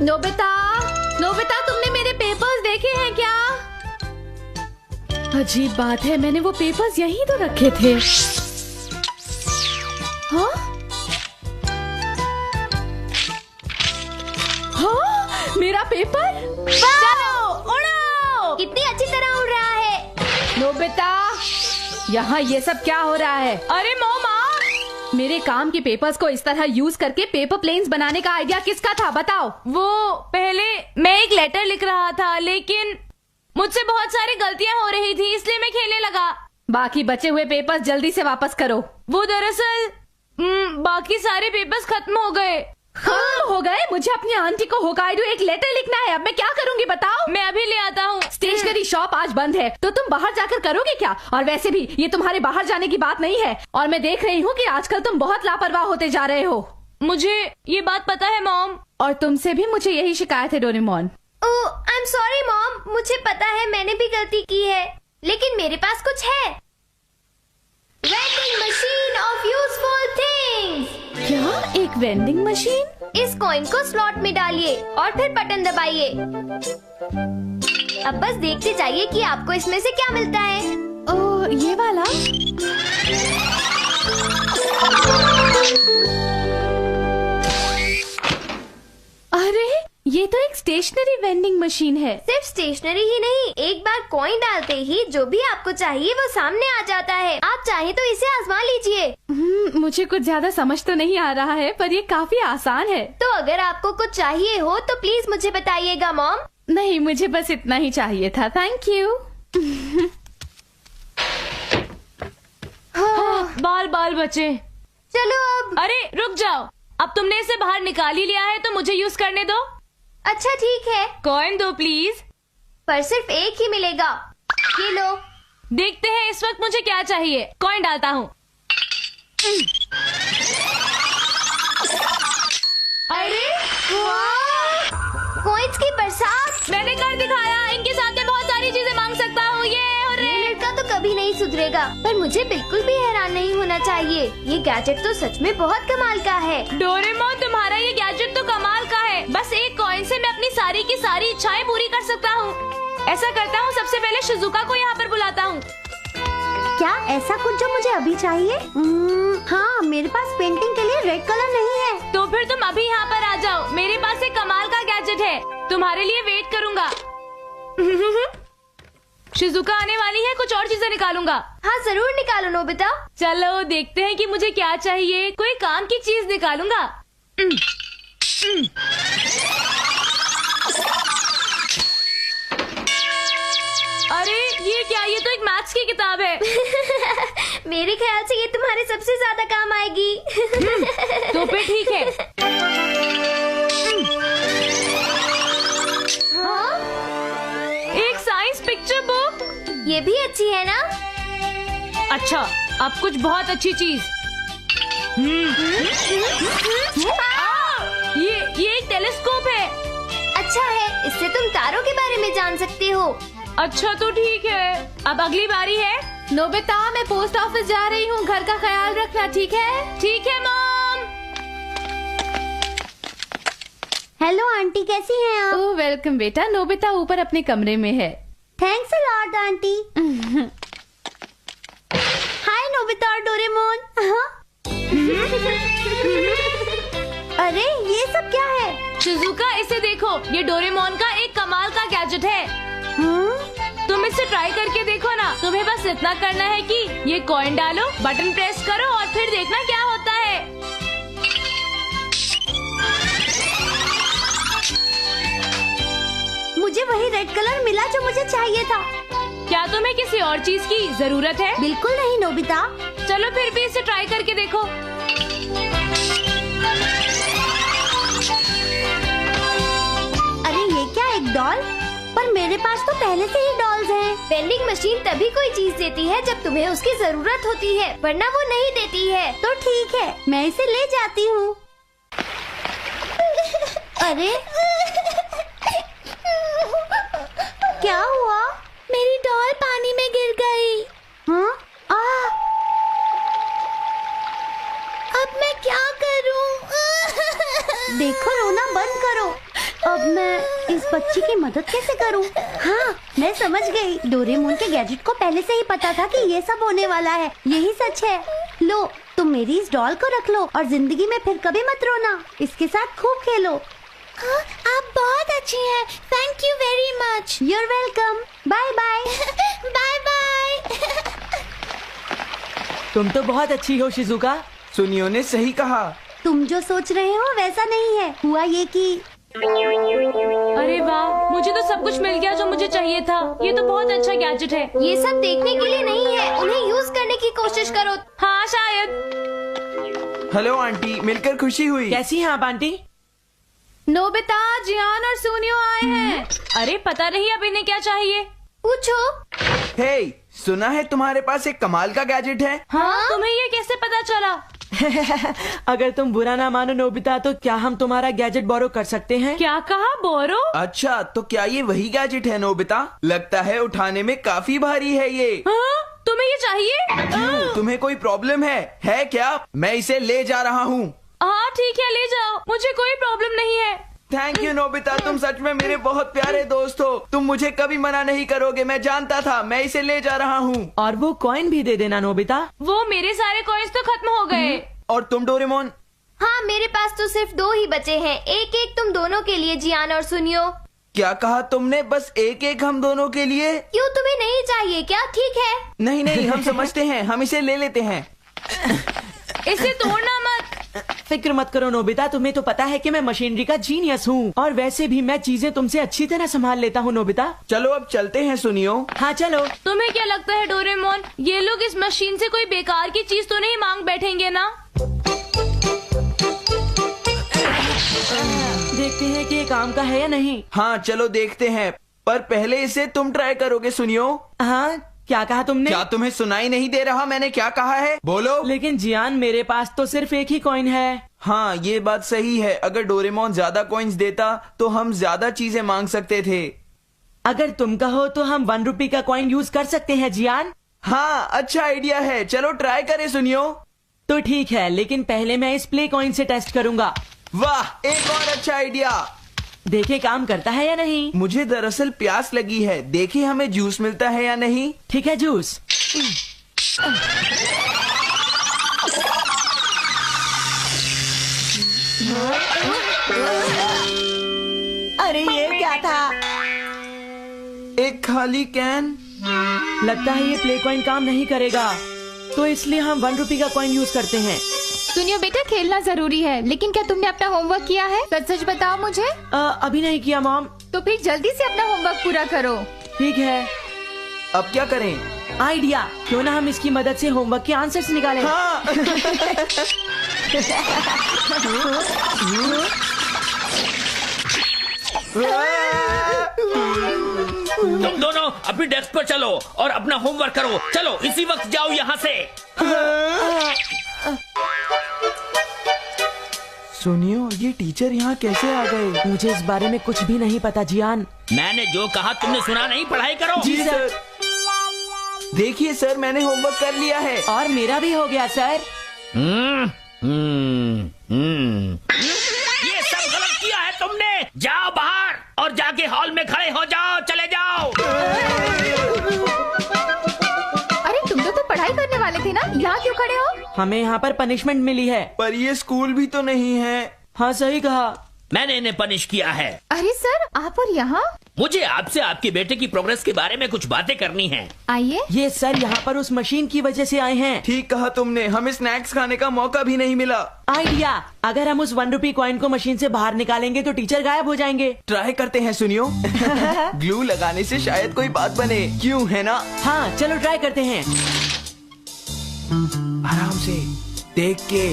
Nobita, Nobita, तुमने मेरे papers देखे हैं क्या? अजीब बात है, मैंने वो पेपर्स यहीं तो रखे थे। हाँ? हाँ? मेरा पेपर? चलो, उड़ो! कितनी अच्छी तरह उड़ रहा है। नोबिता, यहाँ ये सब क्या हो रहा है? अरे मोमा, मेरे काम के पेपर्स को इस तरह यूज करके पेपर प्लेन्स बनाने का आइडिया किसका था, बताओ? वो पहले मैं एक लेटर लिख रहा था, लेकिन मुझसे बहुत सारी गलतियां हो रही थी, इसलिए मैं खेलने लगा। बाकी बचे हुए पेपर्स जल्दी से वापस करो। वो दरअसल बाकी सारे पेपर्स खत्म हो गए। खत्म हो गए? मुझे अपनी आंटी को होकाइडो एक लेटर लिखना है, अब मैं क्या करूंगी बताओ? मैं अभी ले आता हूँ। स्टेशनरी शॉप आज बंद है, तो तुम बाहर जाकर करोगे क्या? और वैसे भी ये तुम्हारे बाहर जाने की बात नहीं है, और मैं देख रही हूँ कि आजकल तुम बहुत लापरवाह होते जा रहे हो। मुझे ये बात पता है मॉम। और तुमसे भी मुझे यही शिकायत है Doraemon. Oh, I am sorry mom, मुझे पता है मैंने भी गलती की है, लेकिन मेरे पास कुछ है। Vending machine of useful things. क्या? एक वेंडिंग मशीन? इस कॉइन को स्लॉट में डालिए और फिर बटन दबाइए। अब बस देखते जाइए कि आपको इसमें से क्या मिलता है। ओह, ये वाला? अरे, ये तो एक स्टेशनरी वेंडिंग मशीन है। सिर्फ स्टेशनरी ही नहीं, एक बार कॉइन डालते ही जो भी आपको चाहिए वो सामने आ जाता है। आप चाहे तो इसे आजमा लीजिए। मुझे कुछ ज्यादा समझ तो नहीं आ रहा है, पर ये काफी आसान है। तो अगर आपको कुछ चाहिए हो तो प्लीज मुझे बताइएगा मॉम। नहीं, मुझे बस इतना ही चाहिए था, थैंक यू। बाल बाल बचे। चलो अब। अरे रुक जाओ, अब तुमने इसे बाहर निकाल ही लिया है तो मुझे यूज करने दो। अच्छा ठीक है, कॉइन दो प्लीज। पर सिर्फ एक ही मिलेगा। ये लो। देखते हैं इस वक्त मुझे क्या चाहिए। कॉइन डालता हूँ। अरे वाह! कॉइन्स की बरसात। मैंने कर दिखाया, इनके साथ मैं बहुत सारी चीजें मांग सकता हूँ। ये लड़का तो कभी नहीं सुधरेगा, पर मुझे बिल्कुल भी हैरान नहीं होना चाहिए। ये गैजेट तो सच में बहुत कमाल का है। डोरेमोन, तुम्हारा ये गैजेट तो कमाल का है। बस एक कॉइन से मैं अपनी सारी की सारी इच्छाएं पूरी कर सकता हूँ। ऐसा करता हूँ, सबसे पहले शिजुका को यहाँ पर बुलाता हूँ। क्या ऐसा कुछ जो मुझे अभी चाहिए? हाँ, मेरे पास पेंटिंग के लिए रेड कलर नहीं है। तो फिर तुम अभी यहाँ पर आ जाओ, मेरे पास एक कमाल का गैजेट है, तुम्हारे लिए वेट करूँगा। शिजुका आने वाली है, कुछ और चीजें निकालूंगा। हाँ जरूर निकालो नोबिता। चलो देखते हैं कि मुझे क्या चाहिए। कोई काम की चीज निकालूंगा। अरे ये क्या? ये तो एक मैथ्स की किताब है। मेरे ख्याल से ये तुम्हारे सबसे ज्यादा काम आएगी। तो फिर ठीक है। हाँ? एक साइंस पिक्चर बुक। ये भी अच्छी है ना? अच्छा, अब कुछ बहुत अच्छी चीज। ये एक टेलीस्कोप है। अच्छा है, इससे तुम तारों के बारे में जान सकते हो। अच्छा तो ठीक है, अब अगली बारी है। नोबिता, मैं पोस्ट ऑफिस जा रही हूँ, घर का ख्याल रखना, ठीक है? ठीक है मॉम। हेलो आंटी, कैसी हैं आप? ओह वेलकम बेटा। नोबिता ऊपर अपने कमरे में है। Thanks a lot aunty. Hi Nobita और डोरेमोन। अरे ये सब क्या है? शिजुका, इसे देखो, ये डोरेमोन का एक कमाल का गैजेट है। तुम इसे ट्राई करके देखो ना। तुम्हें बस इतना करना है कि ये कॉइन डालो, बटन प्रेस करो और फिर देखना क्या होता है। मुझे वही रेड कलर मिला जो मुझे चाहिए था। क्या तुम्हें किसी और चीज की जरूरत है? बिल्कुल नहीं नोबिता। चलो फिर भी इसे ट्राई करके देखो। अरे ये क्या, एक डॉल? पर मेरे पास तो पहले से ही डॉल्स हैं। वेंडिंग मशीन तभी कोई चीज देती है जब तुम्हें उसकी जरूरत होती है, वरना वो नहीं देती है। तो ठीक है, मैं इसे ले जाती हूँ। अरे क्या हुआ? मेरी डॉल पानी में गिर गई। हाँ? अब मैं क्या करूँ? देखो, रोना बंद करो। अब इस बच्ची की मदद कैसे करूं? हाँ, मैं समझ गई। डोरेमोन के गैजेट को पहले से ही पता था कि ये सब होने वाला है। यही सच है। लो, तुम मेरी इस डॉल को रख लो और जिंदगी में फिर कभी मत रोना। इसके साथ खूब खेलो। हाँ, आप बहुत अच्छी हैं। Thank you very much. You're welcome. Bye bye. Bye bye. तुम तो बहुत अच्छी हो शिजुका। सुनियो ने सही कहा। तुम जो सोच रहे हो वैसा नहीं है। हुआ ये कि अरे वाह, मुझे तो सब कुछ मिल गया जो मुझे चाहिए था। ये तो बहुत अच्छा गैजेट है। ये सब देखने के लिए नहीं है, उन्हें यूज करने की कोशिश करो। हाँ शायद। हेलो आंटी, मिलकर खुशी हुई। कैसी हैं आप आंटी? नोबिता, जियान और सुनियो आए हैं। अरे पता नहीं अब इन्हें क्या चाहिए। पूछो। हे, सुना है तुम्हारे पास एक कमाल का गैजेट है। हाँ, तुम्हें ये कैसे पता चला? अगर तुम बुरा ना मानो नोबिता, तो क्या हम तुम्हारा गैजेट बोरो कर सकते हैं? क्या कहा, बोरो? अच्छा, तो क्या ये वही गैजेट है नोबिता? लगता है उठाने में काफी भारी है ये। हाँ, तुम्हें ये चाहिए? क्यों, तुम्हें कोई प्रॉब्लम है क्या? मैं इसे ले जा रहा हूँ। हाँ ठीक है, ले जाओ, मुझे कोई प्रॉब्लम नहीं है। थैंक यू नोबिता, तुम सच में मेरे बहुत प्यारे दोस्त हो। तुम मुझे कभी मना नहीं करोगे, मैं जानता था। मैं इसे ले जा रहा हूँ। और वो कॉइन भी दे देना नोबिता। वो मेरे सारे कॉइन्स तो खत्म हो गए। और तुम डोरेमोन? हाँ, मेरे पास तो सिर्फ 2 ही बचे हैं। एक एक तुम दोनों के लिए, जियान और सुनियो। क्या कहा तुमने? बस एक एक हम दोनों के लिए? क्यों, तुम्हें नहीं चाहिए क्या? ठीक है। नहीं नहीं, हम समझते हैं, हम इसे ले लेते हैं। इसे तोड़ना मत। फिक्र मत करो नोबिता, तुम्हें तो पता है कि मैं मशीनरी का जीनियस हूँ। और वैसे भी मैं चीजें तुमसे अच्छी तरह संभाल लेता हूँ नोबिता। चलो अब चलते हैं सुनियो। हाँ चलो। तुम्हें क्या लगता है डोरेमोन, ये लोग इस मशीन से कोई बेकार की चीज तो नहीं मांग बैठेंगे ना? देखते हैं कि ये काम का है या नहीं। हाँ चलो देखते हैं, पर पहले इसे तुम ट्राई करोगे सुनियो। हाँ, क्या कहा तुमने? क्या तुम्हें सुनाई नहीं दे रहा मैंने क्या कहा है? बोलो। लेकिन जियान, मेरे पास तो सिर्फ एक ही कॉइन है। हाँ ये बात सही है, अगर डोरेमोन ज्यादा कॉइन्स देता तो हम ज्यादा चीजें मांग सकते थे। अगर तुम कहो तो हम 1 रुपए का कॉइन यूज कर सकते हैं जियान। हाँ अच्छा आइडिया है, चलो ट्राई करें सुनियो। तो ठीक है, लेकिन पहले मैं इस प्ले कॉइन से टेस्ट करूंगा। वाह, एक और अच्छा आइडिया। देखे काम करता है या नहीं। मुझे दरअसल प्यास लगी है, देखे हमें जूस मिलता है या नहीं। ठीक है, जूस। अरे ये क्या था? एक खाली कैन। लगता है ये प्ले कॉइन काम नहीं करेगा, तो इसलिए हम 1 रुपए का कॉइन यूज करते हैं। सुनियो बेटा, खेलना जरूरी है, लेकिन क्या तुमने अपना होमवर्क किया है? सच सच बताओ मुझे। अभी नहीं किया मॉम। तो फिर जल्दी से अपना होमवर्क पूरा करो। ठीक है। अब क्या करें? आइडिया, क्यों ना हम इसकी मदद से होमवर्क के आंसर्स निकालें। हाँ। तुम दोनों अपनी डेस्क पर चलो और अपना होमवर्क करो। चलो इसी वक्त जाओ यहाँ से। सुनियो, ये टीचर यहाँ कैसे आ गए? मुझे इस बारे में कुछ भी नहीं पता जियान। मैंने जो कहा तुमने सुना नहीं? पढ़ाई करो। जी सर। देखिए सर, मैंने होमवर्क कर लिया है। और मेरा भी हो गया सर। ये सब गलत किया है तुमने। जाओ बाहर और जाके हॉल में खड़े हो जाओ। चले जाओ। अरे तुम लोग तो पढ़ाई करने वाले थे ना, यहाँ क्यों खड़े हो? हमें यहाँ पर पनिशमेंट मिली है। पर ये स्कूल भी तो नहीं है। हाँ सही कहा। मैंने इन्हें पनिश किया है। अरे सर, आप और यहाँ? मुझे आपसे आपके बेटे की प्रोग्रेस के बारे में कुछ बातें करनी है। आइए। ये सर यहाँ पर उस मशीन की वजह से आए हैं। ठीक कहा तुमने, हमें स्नैक्स खाने का मौका भी नहीं मिला। आइडिया, अगर हम उस 1 रुपए कॉइन को मशीन से बाहर निकालेंगे तो टीचर गायब हो जाएंगे। ट्राई करते हैं सुनियो। ग्लू लगाने से शायद कोई बात बने, क्यों है ना? हाँ चलो ट्राई करते हैं। आराम से देख के।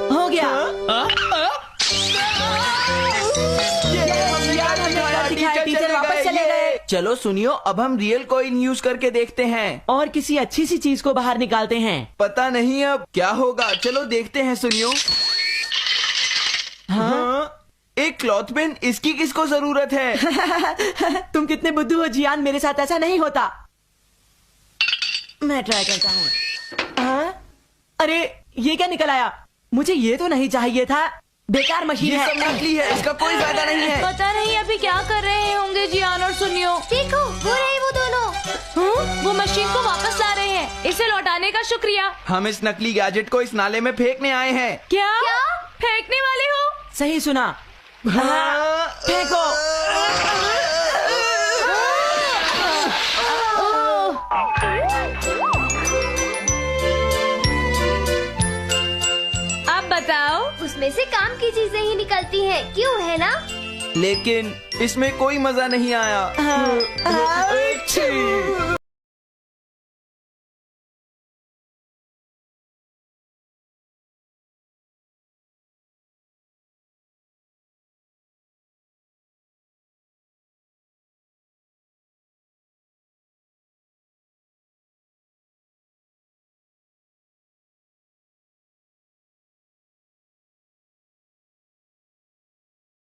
हो गया। टीचर वापस चले गए। चलो सुनियो, अब हम रियल कॉइन यूज करके देखते हैं और किसी अच्छी सी चीज को बाहर निकालते हैं। पता नहीं अब क्या होगा, चलो देखते हैं सुनियो। हाँ, एक क्लॉथ पेन, इसकी किसको जरूरत है? तुम कितने बुद्धू हो जियान, मेरे साथ ऐसा नहीं होता। मैं ट्राई करता हूँ। हाँ? अरे ये क्या निकल आया? मुझे ये तो नहीं चाहिए था। बेकार मशीन ये है। सब नकली है, इसका कोई फायदा नहीं है। पता नहीं अभी क्या कर रहे होंगे जियान और सुनियो। देखो वो रहे वो दोनों। वो मशीन को वापस ला रहे हैं। इसे लौटाने का शुक्रिया। हम इस नकली गैजेट को इस नाले में फेंकने आए हैं। क्या फेंकने वाले हो? सही सुना। हाँ, फेंको। अब बताओ। उसमें से काम की चीजें ही निकलती हैं, क्यों है ना? लेकिन इसमें कोई मजा नहीं आया। हाँ, हाँ,